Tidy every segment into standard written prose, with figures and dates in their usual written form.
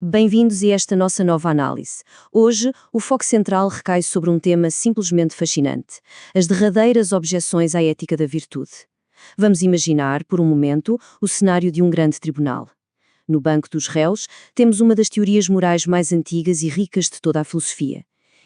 Bem-vindos a esta nossa nova análise. Hoje, o foco central recai sobre um tema simplesmente fascinante: as derradeiras objeções à ética da virtude. Vamos imaginar, por um momento, o cenário de um grande tribunal. No banco dos réus, temos uma das teorias morais mais antigas e ricas de toda a filosofia.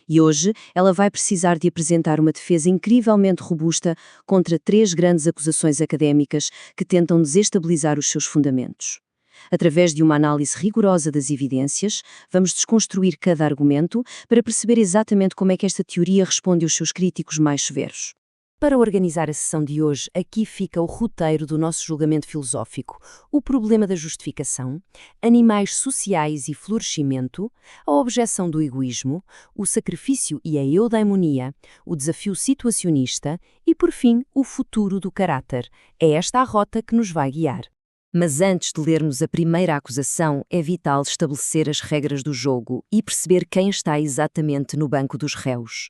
E hoje, ela vai precisar de apresentar uma defesa incrivelmente robusta contra três grandes acusações académicas que tentam desestabilizar os seus fundamentos. Através de uma análise rigorosa das evidências, vamos desconstruir cada argumento para perceber exatamente como é que esta teoria responde aos seus críticos mais severos. Para organizar a sessão de hoje, aqui fica o roteiro do nosso julgamento filosófico: o problema da justificação, animais sociais e florescimento, a objeção do egoísmo, o sacrifício e a eudaimonia, o desafio situacionista e, por fim, o futuro do caráter. É esta a rota que nos vai guiar. Mas antes de lermos a primeira acusação, é vital estabelecer as regras do jogo e perceber quem está exatamente no banco dos réus.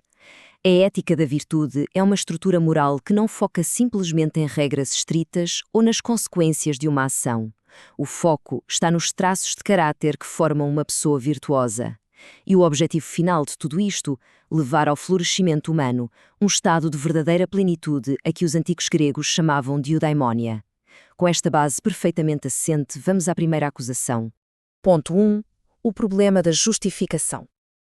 A ética da virtude é uma estrutura moral que não foca simplesmente em regras estritas ou nas consequências de uma ação. O foco está nos traços de caráter que formam uma pessoa virtuosa. E o objetivo final de tudo isto, levar ao florescimento humano, um estado de verdadeira plenitude a que os antigos gregos chamavam de eudaimonia. Com esta base perfeitamente assente, vamos à primeira acusação. Ponto 1. O problema da justificação.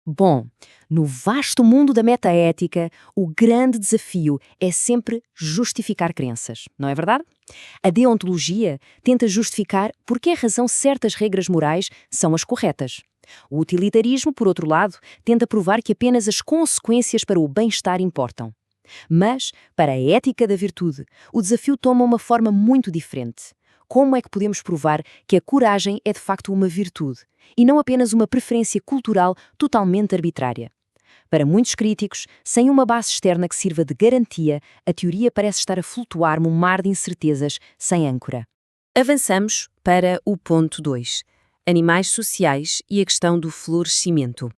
Bom, no vasto mundo da metaética, o grande desafio é sempre justificar crenças, não é verdade? A deontologia tenta justificar por que razão certas regras morais são as corretas. O utilitarismo, por outro lado, tenta provar que apenas as consequências para o bem-estar importam. Mas, para a ética da virtude, o desafio toma uma forma muito diferente. Como é que podemos provar que a coragem é de facto uma virtude, e não apenas uma preferência cultural totalmente arbitrária? Para muitos críticos, sem uma base externa que sirva de garantia, a teoria parece estar a flutuar num mar de incertezas sem âncora. Avançamos para o ponto 2. Animais sociais e a questão do florescimento.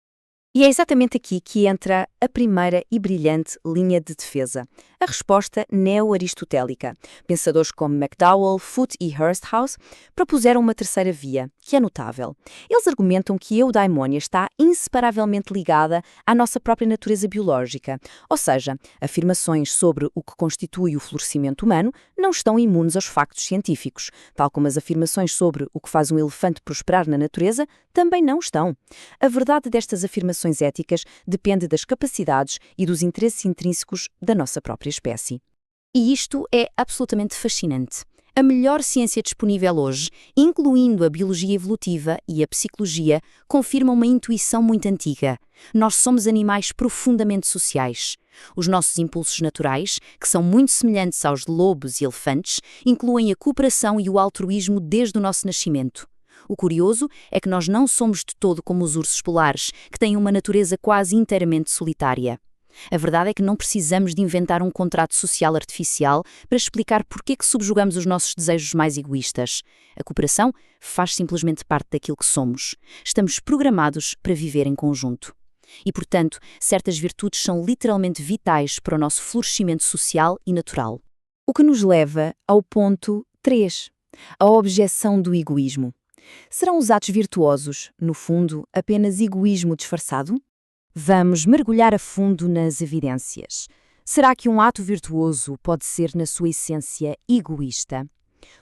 E é exatamente aqui que entra a primeira e brilhante linha de defesa, a resposta neo-aristotélica. Pensadores como McDowell, Foote e Hursthouse propuseram uma terceira via, que é notável. Eles argumentam que a eudaimonia está inseparavelmente ligada à nossa própria natureza biológica, ou seja, afirmações sobre o que constitui o florescimento humano não estão imunes aos factos científicos, tal como as afirmações sobre o que faz um elefante prosperar na natureza também não estão. A verdade destas afirmações éticas depende das capacidades e dos interesses intrínsecos da nossa própria espécie. E isto é absolutamente fascinante. A melhor ciência disponível hoje, incluindo a biologia evolutiva e a psicologia, confirma uma intuição muito antiga. Nós somos animais profundamente sociais. Os nossos impulsos naturais, que são muito semelhantes aos de lobos e elefantes, incluem a cooperação e o altruísmo desde o nosso nascimento. O curioso é que nós não somos de todo como os ursos polares, que têm uma natureza quase inteiramente solitária. A verdade é que não precisamos de inventar um contrato social artificial para explicar por que subjugamos os nossos desejos mais egoístas. A cooperação faz simplesmente parte daquilo que somos. Estamos programados para viver em conjunto. E, portanto, certas virtudes são literalmente vitais para o nosso florescimento social e natural. O que nos leva ao ponto 3, a objeção do egoísmo. Serão os atos virtuosos, no fundo, apenas egoísmo disfarçado? Vamos mergulhar a fundo nas evidências. Será que um ato virtuoso pode ser, na sua essência, egoísta?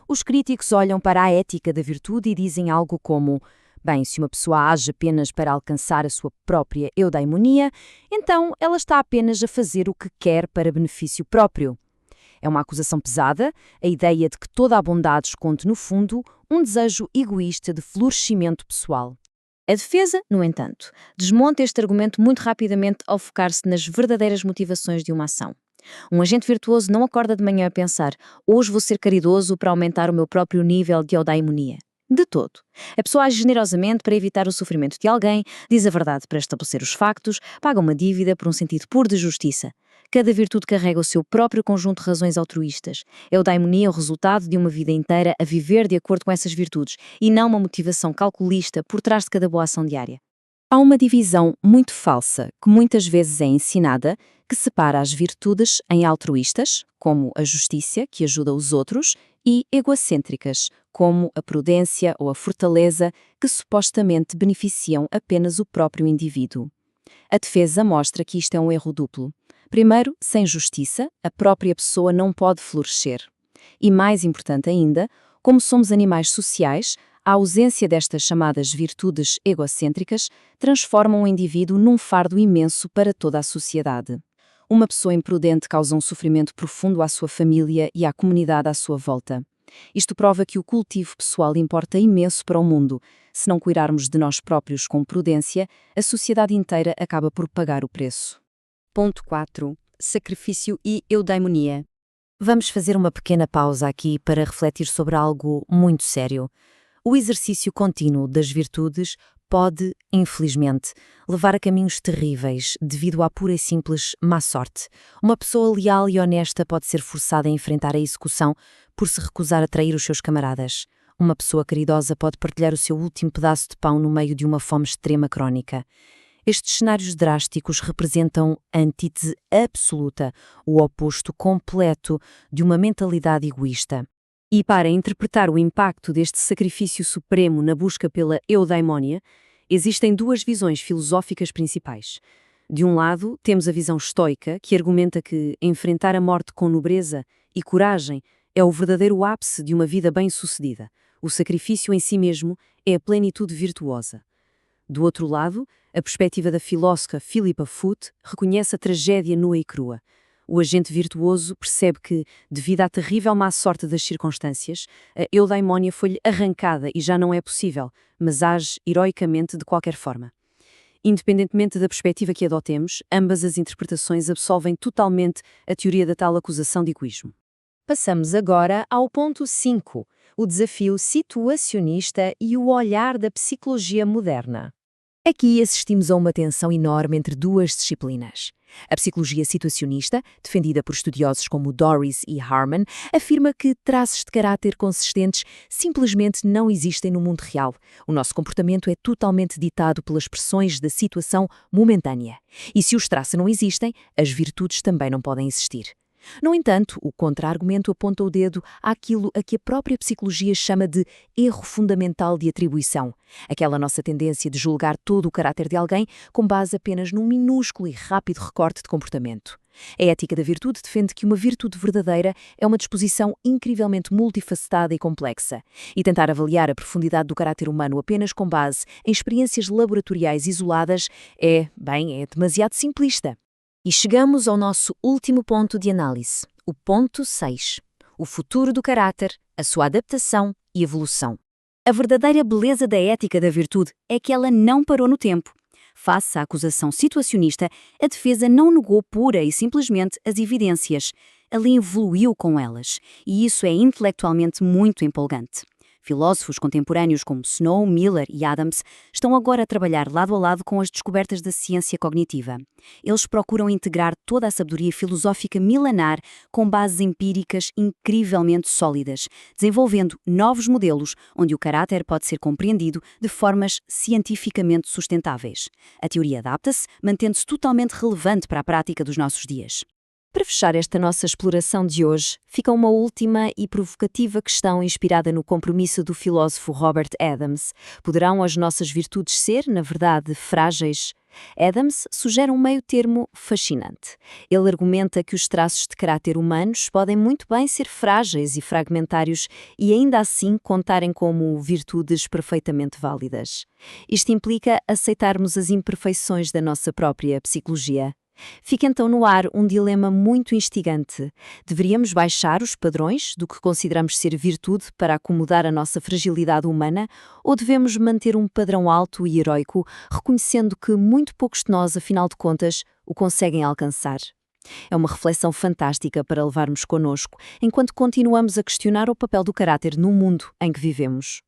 Os críticos olham para a ética da virtude e dizem algo como: bem, se uma pessoa age apenas para alcançar a sua própria eudaimonia, então ela está apenas a fazer o que quer para benefício próprio. É uma acusação pesada, a ideia de que toda a bondade esconde, no fundo, um desejo egoísta de florescimento pessoal. A defesa, no entanto, desmonta este argumento muito rapidamente ao focar-se nas verdadeiras motivações de uma ação. Um agente virtuoso não acorda de manhã a pensar: hoje vou ser caridoso para aumentar o meu próprio nível de eudaimonia. De todo. A pessoa age generosamente para evitar o sofrimento de alguém, diz a verdade para estabelecer os factos, paga uma dívida por um sentido puro de justiça. Cada virtude carrega o seu próprio conjunto de razões altruístas. Eudaimonia é o resultado de uma vida inteira a viver de acordo com essas virtudes, e não uma motivação calculista por trás de cada boa ação diária. Há uma divisão muito falsa, que muitas vezes é ensinada, que separa as virtudes em altruístas, como a justiça, que ajuda os outros, e egocêntricas, como a prudência ou a fortaleza, que supostamente beneficiam apenas o próprio indivíduo. A defesa mostra que isto é um erro duplo. Primeiro, sem justiça, a própria pessoa não pode florescer. E mais importante ainda, como somos animais sociais, a ausência destas chamadas virtudes egocêntricas transforma um indivíduo num fardo imenso para toda a sociedade. Uma pessoa imprudente causa um sofrimento profundo à sua família e à comunidade à sua volta. Isto prova que o cultivo pessoal importa imenso para o mundo. Se não cuidarmos de nós próprios com prudência, a sociedade inteira acaba por pagar o preço. Ponto 4. Sacrifício e eudaimonia. Vamos fazer uma pequena pausa aqui para refletir sobre algo muito sério. O exercício contínuo das virtudes pode, infelizmente, levar a caminhos terríveis devido à pura e simples má sorte. Uma pessoa leal e honesta pode ser forçada a enfrentar a execução por se recusar a trair os seus camaradas. Uma pessoa caridosa pode partilhar o seu último pedaço de pão no meio de uma fome extrema crónica. Estes cenários drásticos representam a antítese absoluta, o oposto completo de uma mentalidade egoísta. E para interpretar o impacto deste sacrifício supremo na busca pela eudaimonia, existem duas visões filosóficas principais. De um lado, temos a visão estoica, que argumenta que enfrentar a morte com nobreza e coragem é o verdadeiro ápice de uma vida bem-sucedida. O sacrifício em si mesmo é a plenitude virtuosa. Do outro lado, a perspectiva da filósofa Philippa Foot reconhece a tragédia nua e crua. O agente virtuoso percebe que, devido à terrível má sorte das circunstâncias, a eudaimonia foi-lhe arrancada e já não é possível, mas age heroicamente de qualquer forma. Independentemente da perspectiva que adotemos, ambas as interpretações absolvem totalmente a teoria da tal acusação de egoísmo. Passamos agora ao ponto 5, o desafio situacionista e o olhar da psicologia moderna. Aqui assistimos a uma tensão enorme entre duas disciplinas. A psicologia situacionista, defendida por estudiosos como Doris e Harman, afirma que traços de caráter consistentes simplesmente não existem no mundo real. O nosso comportamento é totalmente ditado pelas pressões da situação momentânea. E se os traços não existem, as virtudes também não podem existir. No entanto, o contra-argumento aponta o dedo àquilo a que a própria psicologia chama de erro fundamental de atribuição, aquela nossa tendência de julgar todo o caráter de alguém com base apenas num minúsculo e rápido recorte de comportamento. A ética da virtude defende que uma virtude verdadeira é uma disposição incrivelmente multifacetada e complexa, e tentar avaliar a profundidade do caráter humano apenas com base em experiências laboratoriais isoladas é demasiado simplista. E chegamos ao nosso último ponto de análise, o ponto 6. O futuro do caráter, a sua adaptação e evolução. A verdadeira beleza da ética da virtude é que ela não parou no tempo. Face à acusação situacionista, a defesa não negou pura e simplesmente as evidências. Ela evoluiu com elas, e isso é intelectualmente muito empolgante. Filósofos contemporâneos como Snow, Miller e Adams estão agora a trabalhar lado a lado com as descobertas da ciência cognitiva. Eles procuram integrar toda a sabedoria filosófica milenar com bases empíricas incrivelmente sólidas, desenvolvendo novos modelos onde o caráter pode ser compreendido de formas cientificamente sustentáveis. A teoria adapta-se, mantendo-se totalmente relevante para a prática dos nossos dias. Para fechar esta nossa exploração de hoje, fica uma última e provocativa questão inspirada no compromisso do filósofo Robert Adams. Poderão as nossas virtudes ser, na verdade, frágeis? Adams sugere um meio-termo fascinante. Ele argumenta que os traços de caráter humanos podem muito bem ser frágeis e fragmentários e ainda assim contarem como virtudes perfeitamente válidas. Isto implica aceitarmos as imperfeições da nossa própria psicologia. Fica então no ar um dilema muito instigante. Deveríamos baixar os padrões do que consideramos ser virtude para acomodar a nossa fragilidade humana ou devemos manter um padrão alto e heroico, reconhecendo que muito poucos de nós, afinal de contas, o conseguem alcançar? É uma reflexão fantástica para levarmos connosco enquanto continuamos a questionar o papel do caráter no mundo em que vivemos.